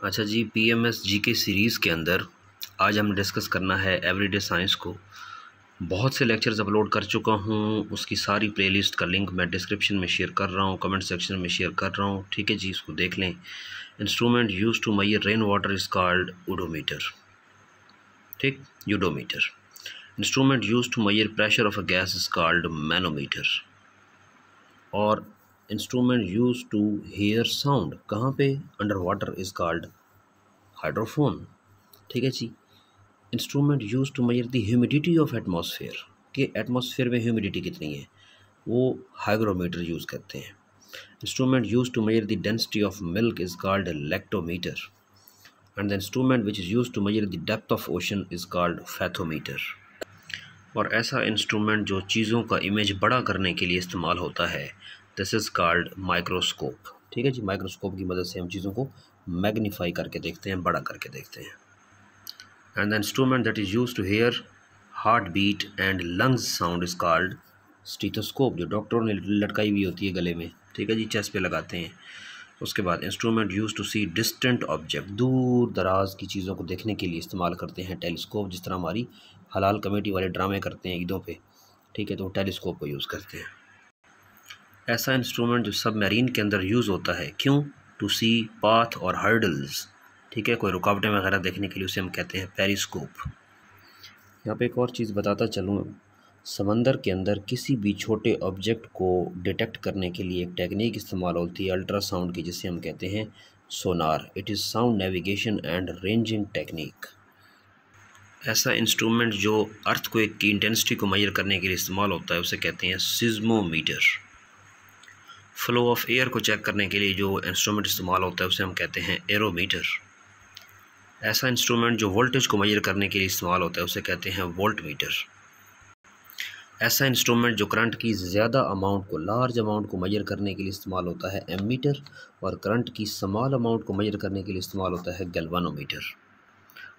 अच्छा जी, PMS GK series के अंदर आज हमने डिस्कस करना है एवरीडे साइंस को। बहुत से लेक्चर्स अपलोड कर चुका हूँ, उसकी सारी प्लेलिस्ट का लिंक मैं डिस्क्रिप्शन में शेयर कर रहा हूँ, कमेंट सेक्शन में शेयर कर रहा हूँ। ठीक है जी, इसको देख लें। Instrument use to measure rain water is called odometer. ठीक, udometer. Instrument use to measure pressure of a gas is called manometer. और instrument use to hear sound कहाँ पे? Under water is called hydrophone. ठीक है जी। Instrument use to measure the humidity of atmosphere, कि atmosphere में humidity कितनी है, वो हाइग्रोमीटर यूज़ करते हैं। Instrument use to measure the density of milk is called lactometer. And the instrument which is use to measure the depth of ocean is called fathometer. और ऐसा instrument जो चीज़ों का इमेज बड़ा करने के लिए इस्तेमाल होता है, दिस इज़ कॉल्ड माइक्रोस्कोप। ठीक है जी, माइक्रोस्कोप की मदद से हम चीज़ों को मैग्नीफाई करके देखते हैं, बड़ा करके देखते हैं। And the instrument that is used to hear heartbeat and lungs sound is called स्टीथोस्कोप, जो डॉक्टरों ने लटकाई हुई होती है गले में। ठीक है जी, चेस्ट पे लगाते हैं। उसके बाद instrument use to see distant object, दूर दराज की चीज़ों को देखने के लिए इस्तेमाल करते हैं टेलीस्कोप। जिस तरह हमारी हलाल कमेटी वाले ड्रामे करते हैं ईदों पे, ठीक है, तो वो टेलीस्कोप को यूज़ करते हैं। ऐसा इंस्ट्रूमेंट जो सब मैरीन के अंदर यूज़ होता है, क्यों? टू सी पाथ और हर्डल्स। ठीक है, कोई रुकावटें वगैरह देखने के लिए उसे हम कहते हैं पेरिस्कोप। यहाँ पे एक और चीज़ बताता चलूँ, समंदर के अंदर किसी भी छोटे ऑब्जेक्ट को डिटेक्ट करने के लिए एक टेक्निक इस्तेमाल होती है अल्ट्रासाउंड की, जिसे हम कहते हैं sonar. It is sound navigation and ranging technique. ऐसा इंस्ट्रूमेंट जो अर्थक्वेक की इंटेंसिटी को मेजर करने के लिए इस्तेमाल होता है, उसे कहते हैं सिज्मोमीटर। फ्लो ऑफ एयर को चेक करने के लिए जो इंस्ट्रूमेंट इस्तेमाल होता है, उसे हम कहते हैं एरोमीटर। ऐसा इंस्ट्रूमेंट जो वोल्टेज को मेजर करने के लिए इस्तेमाल होता है, उसे कहते हैं वोल्टमीटर। ऐसा इंस्ट्रूमेंट जो करंट की ज़्यादा अमाउंट को, लार्ज अमाउंट को मेजर करने के लिए इस्तेमाल होता है एमीटर, और करंट की स्मॉल अमाउंट को मेजर करने के लिए इस्तेमाल होता है गैल्वानोमीटर।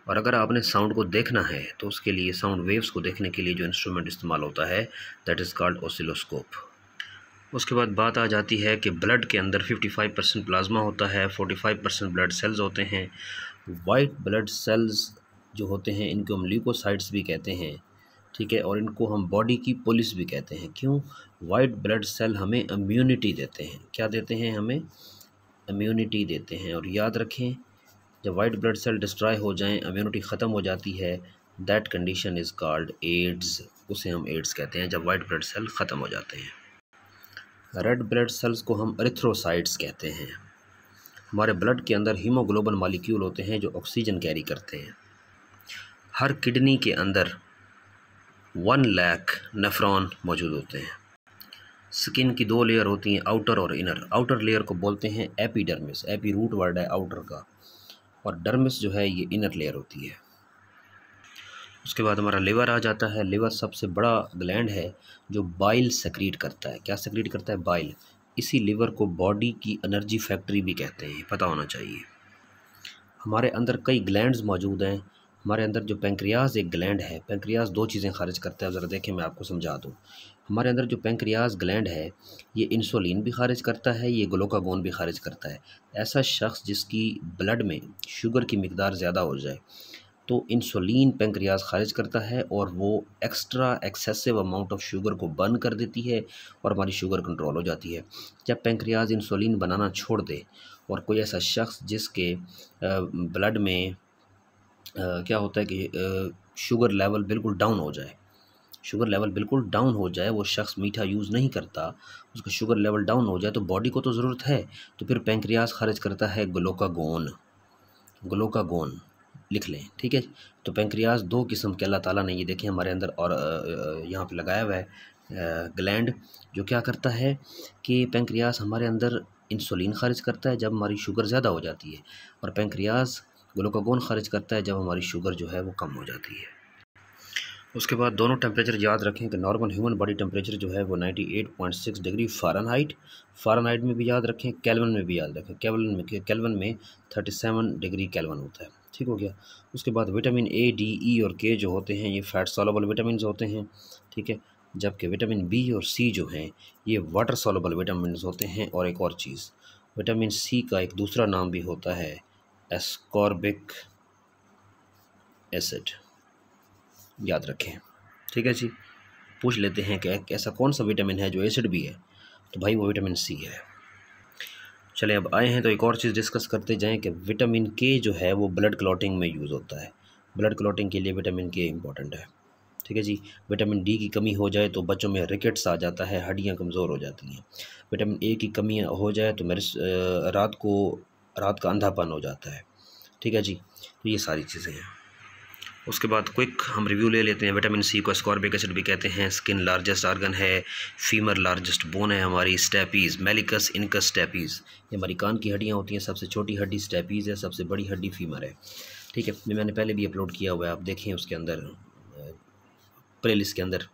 और अगर आपने साउंड को देखना है तो उसके लिए साउंड वेव्स को देखने के लिए जो इंस्ट्रूमेंट इस्तेमाल होता है, दैट इज़ कॉल्ड ऑसिलोस्कोप। उसके बाद बात आ जाती है कि ब्लड के अंदर 55% प्लाज्मा होता है, 45% ब्लड सेल्स होते हैं। वाइट ब्लड सेल्स जो होते हैं, इनको हम ल्यूकोसाइट्स भी कहते हैं। ठीक है, और इनको हम बॉडी की पुलिस भी कहते हैं। क्यों? वाइट ब्लड सेल हमें इम्यूनिटी देते हैं। क्या देते हैं? हमें इम्यूनिटी देते हैं। और याद रखें, जब वाइट ब्लड सेल डिस्ट्रॉय हो जाएं, इम्यूनिटी ख़त्म हो जाती है, that condition is called AIDS. उसे हम एड्स कहते हैं जब वाइट ब्लड सेल ख़त्म हो जाते हैं। रेड ब्लड सेल्स को हम एरिथ्रोसाइट्स कहते हैं। हमारे ब्लड के अंदर हीमोग्लोबिन मॉलिक्यूल होते हैं जो ऑक्सीजन कैरी करते हैं। हर किडनी के अंदर 1 लाख नेफ्रॉन मौजूद होते हैं। स्किन की 2 लेयर होती हैं, आउटर और इनर। आउटर लेयर को बोलते हैं एपिडर्मिस, एपी रूट वर्ड है आउटर का, और डर्मिस जो है ये इनर लेयर होती है। उसके बाद हमारा लिवर आ जाता है। लिवर सबसे बड़ा ग्लैंड है जो बाइल सेक्रीट करता है। क्या सेक्रीट करता है? बाइल। इसी लिवर को बॉडी की एनर्जी फैक्ट्री भी कहते हैं, पता होना चाहिए। हमारे अंदर कई ग्लैंड्स मौजूद हैं। हमारे अंदर जो पेंक्रियाज एक ग्लैंड है, पेंक्रियाज 2 चीज़ें खारिज करता है, ज़रा देखें मैं आपको समझा दूँ। हमारे अंदर जो पेंक्रियाज ग्लैंड है, ये इंसुलिन भी खारिज करता है, ये ग्लूकागोन भी खारिज करता है। ऐसा शख्स जिसकी ब्लड में शुगर की मिकदार ज़्यादा हो जाए तो इंसुलिन पेंक्रियाज खारिज करता है, और वो extra excessive amount of sugar को बर्न कर देती है और हमारी शुगर कंट्रोल हो जाती है। जब पेंक्रियाज इंसुलिन बनाना छोड़ दे, और कोई ऐसा शख्स जिसके ब्लड में क्या होता है कि शुगर लेवल बिल्कुल डाउन हो जाए, शुगर लेवल बिल्कुल डाउन हो जाए, वो शख्स मीठा यूज़ नहीं करता, उसका शुगर लेवल डाउन हो जाए, तो बॉडी को तो ज़रूरत है, तो फिर पेंक्रियाज खारिज करता है ग्लूकागोन। ग्लूकागोन लिख लें, ठीक है। तो पेंक्रियाज 2 किस्म के अल्लाह ताला ने ये देखें हमारे अंदर और यहाँ पे लगाया हुआ है ग्लैंड, जो क्या करता है कि पेंक्रियाज हमारे अंदर इंसुलिन खारिज करता है जब हमारी शुगर ज़्यादा हो जाती है, और पेंक्रियाज ग्लूकागोन खारिज करता है जब हमारी शुगर जो है वो कम हो जाती है। उसके बाद दोनों टेम्परेचर याद रखें कि नॉर्मल ह्यूमन बॉडी टेम्परेचर जो है वो 98.6 डिग्री फ़ारेनहाइट में भी याद रखें, केल्विन में भी याद रखें। केल्विन में 37 डिग्री केल्विन होता है। ठीक हो गया। उसके बाद विटामिन ए, डी, ई और के जो होते हैं, ये फैट सॉल्युबल विटामिन होते हैं, ठीक है। जबकि विटामिन बी और सी जो हैं, ये वाटर सॉल्युबल विटामिन होते हैं। और एक और चीज़, विटामिन सी का एक दूसरा नाम भी होता है एस्कॉर्बिक एसिड, याद रखें। ठीक है जी। पूछ लेते हैं कि ऐसा कौन सा विटामिन है जो एसिड भी है, तो भाई वो विटामिन सी है। चलें अब आए हैं तो एक और चीज़ डिस्कस करते जाएं कि विटामिन के जो है वो ब्लड क्लॉटिंग में यूज़ होता है। ब्लड क्लॉटिंग के लिए विटामिन के इम्पॉर्टेंट है। ठीक है जी। विटामिन डी की कमी हो जाए तो बच्चों में रिकेट्स आ जाता है, हड्डियां कमज़ोर हो जाती हैं। विटामिन ए की कमी हो जाए तो मेरे रात का अंधापन हो जाता है। ठीक है जी। तो ये सारी चीज़ें हैं। उसके बाद क्विक हम रिव्यू ले लेते हैं। विटामिन सी को एस्कॉर्बिक एसिड भी कहते हैं। स्किन लार्जेस्ट आर्गन है। फीमर लार्जेस्ट बोन है हमारी। स्टेपीज़, मेलिकस इनकस स्टेपीज़, ये हमारी कान की हड्डियाँ होती हैं। सबसे छोटी हड्डी स्टेपीज़ है, सबसे बड़ी हड्डी फीमर है। ठीक है, मैंने पहले भी अपलोड किया हुआ है, आप देखें उसके अंदर प्लेलिस्ट के अंदर।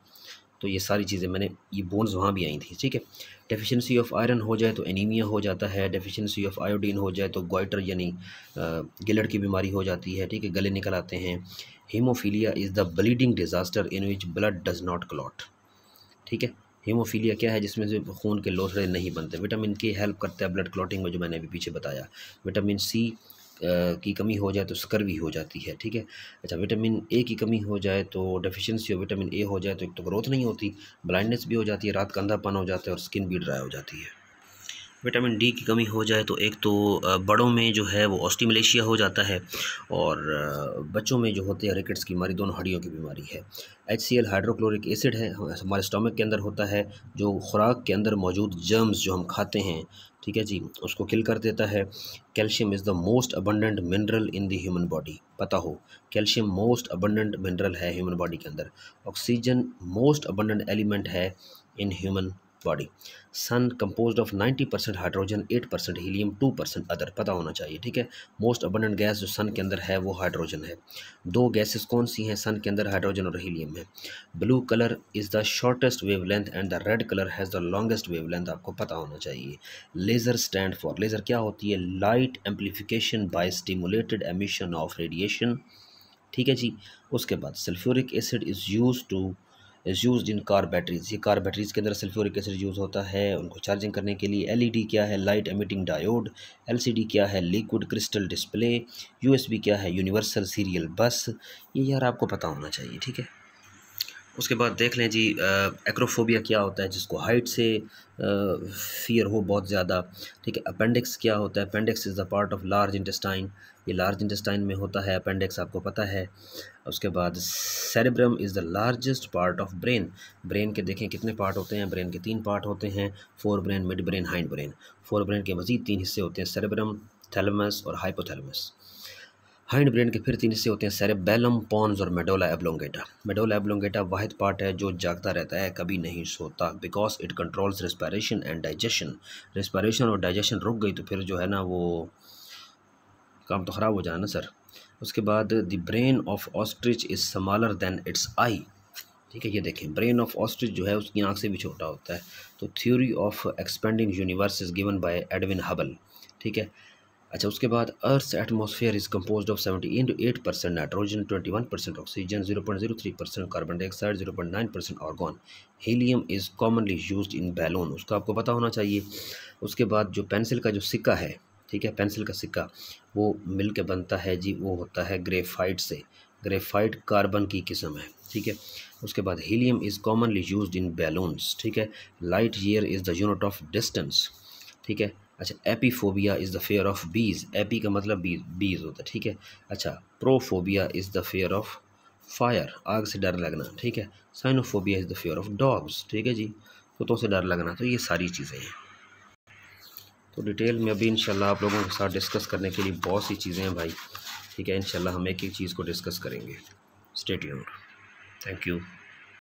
तो ये सारी चीज़ें मैंने, ये बोन्स वहाँ भी आई थी। ठीक है। डेफिशिएंसी ऑफ आयरन हो जाए तो एनीमिया हो जाता है। डेफिशिएंसी ऑफ आयोडीन हो जाए तो गोइटर यानी गिलट की बीमारी हो जाती है। ठीक है, गले निकल आते हैं। Haemophilia is the bleeding disaster in which blood does not clot. ठीक है, हीमोफीलिया क्या है? जिसमें से खून के लोथड़े नहीं बनते। विटामिन के हेल्प करता है ब्लड क्लॉटिंग में, जो मैंने अभी पीछे बताया। विटामिन सी की कमी हो जाए तो स्कर्वी हो जाती है। ठीक है। अच्छा, विटामिन ए की कमी हो जाए तो डेफिशिएंसी ऑफ विटामिन ए हो जाए तो एक तो ग्रोथ नहीं होती, ब्लाइंडनेस भी हो जाती है, रात का अंधापन हो जाता है और स्किन भी ड्राई हो जाती है। विटामिन डी की कमी हो जाए तो एक तो बड़ों में जो है वो ऑस्टिमलेशिया हो जाता है, और बच्चों में जो होते हैं रिकेट्स की बीमारी, दोनों हड्डियों की बीमारी है। HCl हाइड्रोक्लोरिक एसिड है, हमारे स्टमक के अंदर होता है, जो खुराक के अंदर मौजूद जर्म्स जो हम खाते हैं, ठीक है जी, उसको किल कर देता है। Calcium is the most abundant mineral in the human body, पता हो कैल्शियम मोस्ट अबंडेंट मिनरल है ह्यूमन बॉडी के अंदर। ऑक्सीजन मोस्ट अबंडेंट एलिमेंट है in human body. Sun composed of 90% hydrogen, 8% helium, 2% other, पता होना चाहिए। ठीक है। मोस्ट अबंडेंट गैस जो सन के अंदर है वो हाइड्रोजन है। दो गैसेस कौन सी हैं सन के अंदर? हाइड्रोजन और हीलियम है। Blue colour is the shortest wavelength and the red colour has the longest wavelength, आपको पता होना चाहिए। लेज़र स्टैंड फॉर, लेज़र क्या होती है? Light amplification by stimulated emission of radiation. ठीक है जी। उसके बाद sulphuric acid is used in car batteries, ये कार बैटरीज के अंदर सल्फ्यूरिक एसिड यूज़ होता है उनको चार्जिंग करने के लिए। LED क्या है? Light emitting diode. LCD क्या है? Liquid crystal display. USB क्या है? यूनिवर्सल सीरियल बस। ये यार आपको पता होना चाहिए। ठीक है। उसके बाद देख लें जी, एक्रोफोबिया क्या होता है? जिसको हाइट से फियर हो बहुत ज़्यादा। ठीक है। अपेंडिक्स क्या होता है? Appendix is the part of large intestine, ये लार्ज इंटेस्टाइन में होता है अपेंडिक्स, आपको पता है। उसके बाद cerebrum is the largest part of brain. Brain के देखें कितने पार्ट होते हैं? ब्रेन के 3 पार्ट होते हैं, fore brain, mid brain, hind brain. Fore brain के मज़ीद 3 हिस्से होते हैं, सेरेब्रम, थैलेमस और हाइपोथैलेमस। हाइंड ब्रेन के फिर 3 हिस्से होते हैं, सेरेबेलम, पॉन्स और मेडोला एब्लोंगेटा। मेडोला एब्लोंगेटा वाहिद पार्ट है जो जागता रहता है, कभी नहीं सोता, because it controls respiration and digestion. Respiration और डाइजेशन रुक गई तो फिर जो है ना वो काम तो ख़राब हो जाना ना सर। उसके बाद the brain of ostrich is smaller than it's I. ठीक है, ये देखें ब्रेन ऑफ ऑस्ट्रिच जो है उसकी आँख से भी छोटा होता है। तो theory of expanding universe is given by Edwin Hubble. ठीक है। अच्छा, उसके बाद earth's atmosphere is composed of 78% nitrogen, 21% oxygen, 0.03% carbon dioxide, 0.9% argon. Helium is commonly used in balloon, उसका आपको पता होना चाहिए। उसके बाद जो पेंसिल का जो सिक्का है, ठीक है, पेंसिल का सिक्का वो मिल के बनता है जी, वो होता है ग्रेफाइट से। ग्रेफाइट कार्बन की किस्म है। ठीक है। उसके बाद helium is commonly used in balloons. ठीक है। Light year is the unit of distance. ठीक है। अच्छा, apiphobia is the fear of bees, api का मतलब बीज होता है। ठीक है। अच्छा, pyrophobia is the fear of fire, आग से डर लगना। ठीक है। Cynophobia is the fear of dogs. ठीक है जी, कुत्तों से डर लगना। तो ये सारी चीज़ें हैं। तो डिटेल में अभी इंशाल्लाह आप लोगों के साथ डिस्कस करने के लिए बहुत सी चीज़ें हैं भाई। ठीक है, इंशाल्लाह हम एक एक चीज़ को डिस्कस करेंगे। Stay tuned. Thank you.